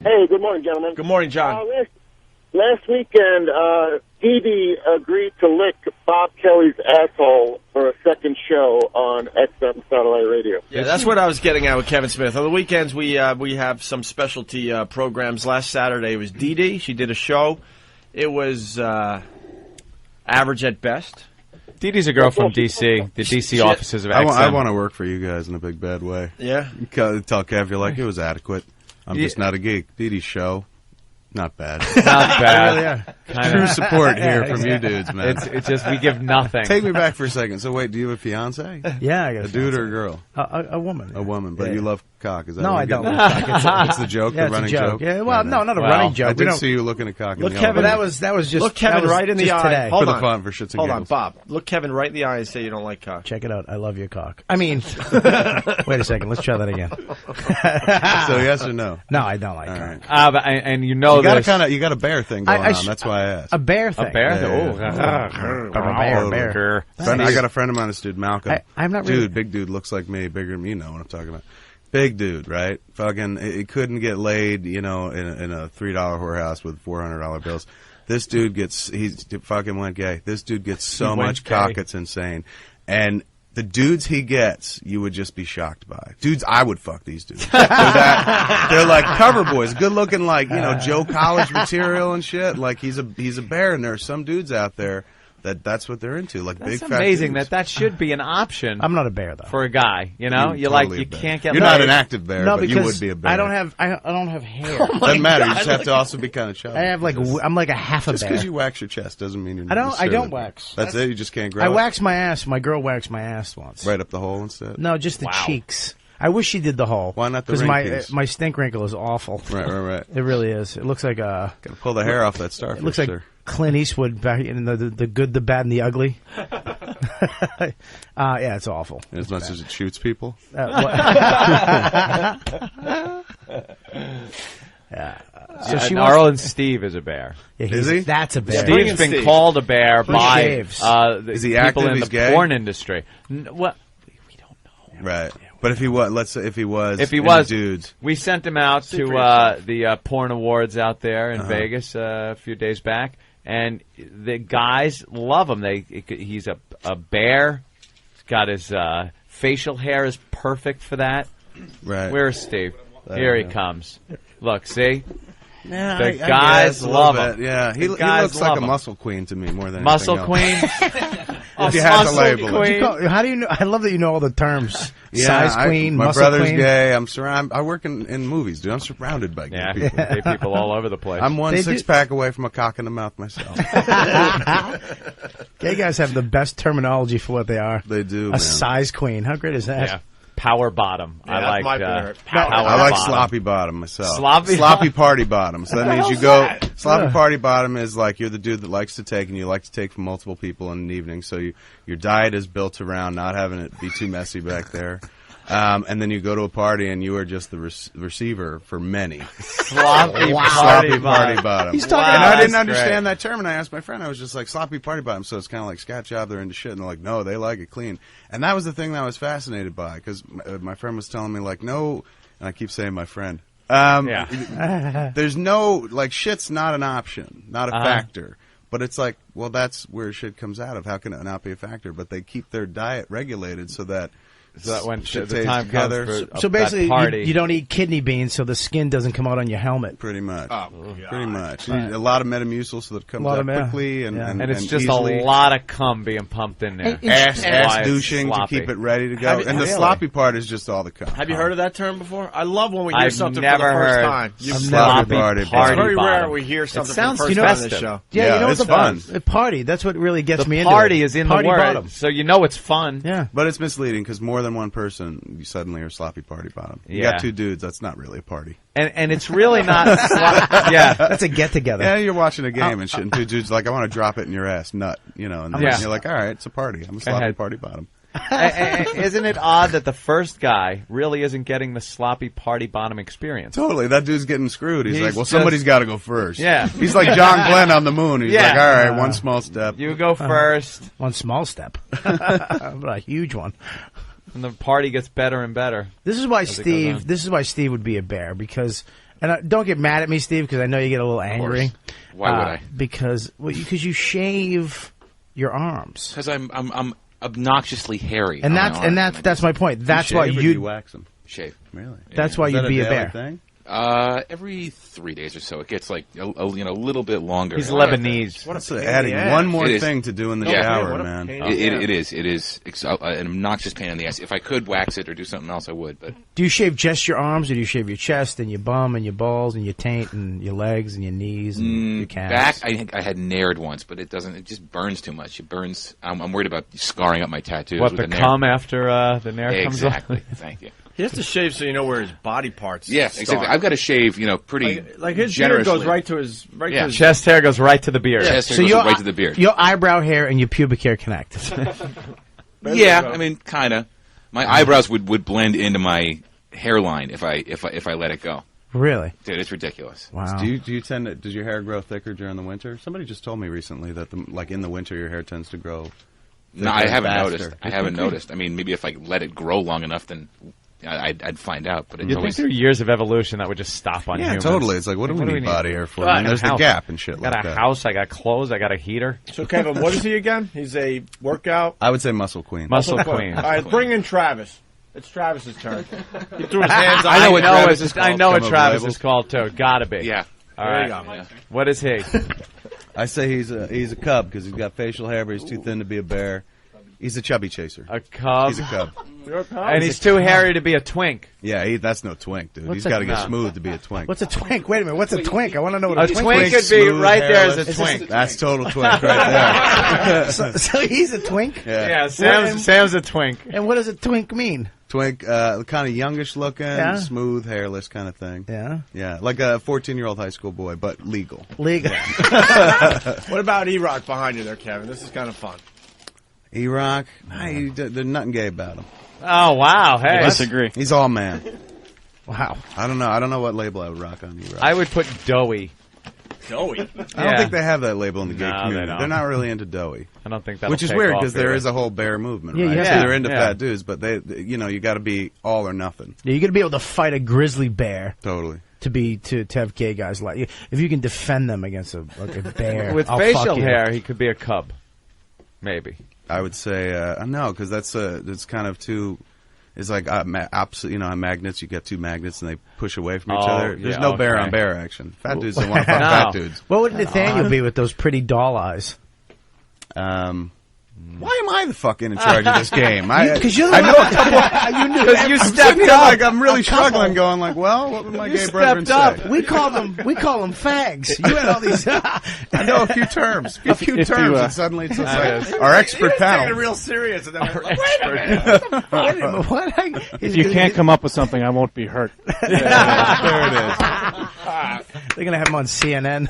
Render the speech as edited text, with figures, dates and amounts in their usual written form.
Hey, good morning, gentlemen. Good morning, John. Last weekend, Dee Dee agreed to lick Bob Kelly's asshole for a second show on XM Satellite Radio. Yeah, that's what I was getting at with Kevin Smith. On the weekends, we have some specialty programs. Last Saturday, it was Dee Dee. She did a show. It was average at best. Dee Dee's a girl from D.C., the D.C. offices of XM. I want to work for you guys in a big bad way. Yeah? You tell Kev, you're like, it was adequate. I'm just not a geek. Dee Dee's show, not bad. Not bad. True support here from you dudes, man. It's just we give nothing. Take me back for a second. So wait, do you have a fiance? Yeah, I got a dude or a girl? A woman. A woman, but you love cock. Is that no, what I don't. It's the joke, yeah, the running joke. Yeah, well, no, not a running joke. I did see you looking at cock. Look, in the Kevin, that was just. Look Kevin right in the eye. Today. Hold for on. the fun, for shits and Hold giggles. on, Bob. Look Kevin right in the eye and say you don't like cock. Check it out. I love your cock. I mean, wait a second. Let's try that again. So yes or no? No, I don't like cock. Right. And you know, you got a bear thing going on. That's why I asked. A bear thing. A bear? Bear. I got a friend of mine, this dude Malcolm. I'm not really... Dude, big dude, looks like me, bigger than me. You know what I'm talking about. Big dude, right? Fucking, he couldn't get laid, in a $3 whorehouse with $400 bills. This dude he fucking went gay. This dude gets so much cock, it's insane. And the dudes he gets, you would just be shocked by. Dudes, I would fuck these dudes. They're like cover boys, good looking, like, Joe College material and shit. Like, he's a bear, and there are some dudes out there that's what they're into, like that's big fat amazing dudes. that should be an option. I'm not a bear though. For a guy, you totally can't get. You're not an active bear, no, but you would be a bear. I don't have hair. Doesn't matter. You just have to also be kind of chubby. I have I'm like a half a bear. Just because you wax your chest doesn't mean you're not. I don't wax. That's it. You just can't grow. I wax my ass. My girl waxed my ass once. Right up the hole instead. No, just the cheeks. I wish she did the hole. Why not the ring piece? My stink wrinkle is awful. Right. It really is. It looks like a. Gotta pull the hair off that starfish. It looks like Clint Eastwood back in the good, the bad, and the ugly. Yeah, it's awful. As much as it shoots people. Yeah. So Arlen Steve is a bear. Yeah, is he? That's a bear. Steve's been called a bear by is he people active? in He's the gay? porn industry. Well, we don't know. Right. But if he was, let's say if he was dudes, we sent him out to the porn awards out there in Vegas a few days back, and the guys love him. He's a bear. He's got his facial hair is perfect for that. Right. Where's Steve? Here he comes. Look, see. Yeah, the guys love him. Yeah, he looks like a muscle queen to me more than muscle queen. If you had to label it. How do you know? I love that you know all the terms. Yeah, Size queen, my muscle brother's queen. gay. I work in movies, dude. I'm surrounded by gay people. Gay people all over the place. I'm one six-pack away from a cock in the mouth myself. Gay guys have the best terminology for what they are. They do. A size queen. How great is that? Yeah. Power bottom. Yeah, I like sloppy bottom myself. Sloppy party bottom. So that means you go. Sloppy party bottom is like you're the dude that likes to take, and you like to take from multiple people in an evening. So your diet is built around not having it be too messy back there. And then you go to a party and you are just the receiver for many. Sloppy party bottom. He's talking and I didn't understand that term, and I asked my friend. I was just like, sloppy party bottom. So it's kind of like scat job. They're into shit, and they're like, no, they like it clean. And that was the thing that I was fascinated by, because my friend was telling me like, no, and I keep saying my friend. There's no shit's not an option, not a factor. But it's like, well, that's where shit comes out of. How can it not be a factor? But they keep their diet regulated so that when shit the tastes time together. comes for So basically, party. you don't eat kidney beans, so the skin doesn't come out on your helmet. Pretty much. Pretty much. Right. A lot of Metamucil so that it comes out quickly and it's just easily. a lot of cum being pumped in there. Ass douching to keep it ready to go. The sloppy part is just all the cum. Have you heard of that term before? I love when we hear something never for the first heard time. Sloppy party. It's very bottom. rare we hear something sounds for the first time on this show. Yeah, you know it's what's fun. A party. That's what really gets me into it. The party is in party the word, bottom. so you know it's fun. Yeah. But it's misleading because more than one person, you suddenly are sloppy party bottom. You got two dudes, that's not really a party. And it's really not. Yeah, that's a get together. Yeah, you're watching a game and shit, and two dudes like, I want to drop it in your ass, nut, and then you're like, all right, it's a party. I'm a sloppy party bottom. Isn't it odd that the first guy really isn't getting the sloppy party bottom experience? Totally, that dude's getting screwed. He's like, well, somebody's got to go first. Yeah, he's like John Glenn on the moon. He's like, all right, one small step. You go first. One small step, but a huge one. And the party gets better and better. This is why Steve would be a bear, because And don't get mad at me, Steve, because I know you get a little angry. Why would I? Because you shave your arms. Because I'm obnoxiously hairy. And that's my point. That's why you wax them. Shave. Really? That's why you'd be a bear. Thing? Every 3 days or so, it gets like a little bit longer. He's Lebanese. What's adding one more thing to do in the shower, man? It is an obnoxious pain in the ass. If I could wax it or do something else, I would. But do you shave just your arms, or do you shave your chest and your bum and your balls and your taint and your legs and your knees and your calves? Back, I think I had nared once, but it doesn't. It just burns too much. It burns. I'm worried about scarring up my tattoos. What, with the cum after the nair comes off? Exactly. Thank you. He has to shave so you know where his body parts. Yeah, exactly. I've got to shave, pretty like his generously. beard goes right to his to his chest hair goes right to the beard. Chest hair goes right to the beard. Your eyebrow hair and your pubic hair connect. Yeah, I mean, kind of. My eyebrows would blend into my hairline if I let it go. Really? Dude, it's ridiculous. Wow. Do you tend to, does your hair grow thicker during the winter? Somebody just told me recently that in the winter your hair tends to grow thicker. No, I haven't faster. noticed. I haven't noticed. I mean, maybe if I let it grow long enough, then I'd find out. But it's You'd always think through years of evolution that would just stop on humans. Yeah, totally. It's like, what do we need body hair for? And there's the gap and shit like that. I got a house, I got clothes, I got a heater. So, Kevin, what is he again? He's a workout? I would say muscle queen. Muscle queen. All right, bring in Travis. It's Travis's turn. He threw his hands up. I know what Come Travis over is called, too. Gotta be. Yeah. All There right. you go. Yeah. What is he? I say he's a cub because he's got facial hair, but he's too thin to be a bear. He's a chubby chaser. A cub. He's a cub. And he's too hairy to be a twink. Yeah, that's no twink, dude. He's a- got to get no. smooth to be a twink. What's a twink? Wait a minute. What's a twink? I want to know what A a twink twink is. could be smooth, right there as a hairless. twink. That's total twink right there. So he's a twink? Yeah, Sam's a twink. And what does a twink mean? Twink, kind of youngish looking, Yeah. smooth, hairless kind of thing. Yeah. Yeah, like a 14-year-old high school boy, but legal. Legal. What about E-Rock behind you there, Kevin? This is kind of fun. E-Rock, there's nothing gay about him. Oh, wow. Hey. I disagree. He's all man. Wow. I don't know. I don't know what label I would rock on E-Rock. I would put doughy. Joey. I don't think they have that label in the gay No, they community. don't. They're not really into doughy, I don't think that'll which is take weird off because there either. is a whole bear movement, Yeah, right? yeah. So they're into Yeah. fat dudes, but you got to be all or nothing. Yeah, you're going to be able to fight a grizzly bear Totally. to have gay guys like you. If you can defend them against a bear. With I'll fuck facial you. hair, he could be a cub. Maybe. I would say no, because it's kind of too. It's like on magnets. You get two magnets and they push away from each Oh, other. There's yeah, no bear okay. on bear action. Fat dudes don't want to fuck No. fat dudes. What would Nathaniel be with those pretty doll eyes? Why am I the fucking in charge of this game? Because you're the I one- know a couple. You knew. Because you I'm stepped sitting here up. like I'm really struggling, going like, well, what would my gay brethren stepped say? up. We call them fags. You had all these. I know a few terms, if you, and suddenly it's just That like our expert Taking it panel. real serious. And then we're like, wait a minute. Wait a minute, what? if you can't come up with something, I won't be hurt. There it is. They're gonna have him on CNN.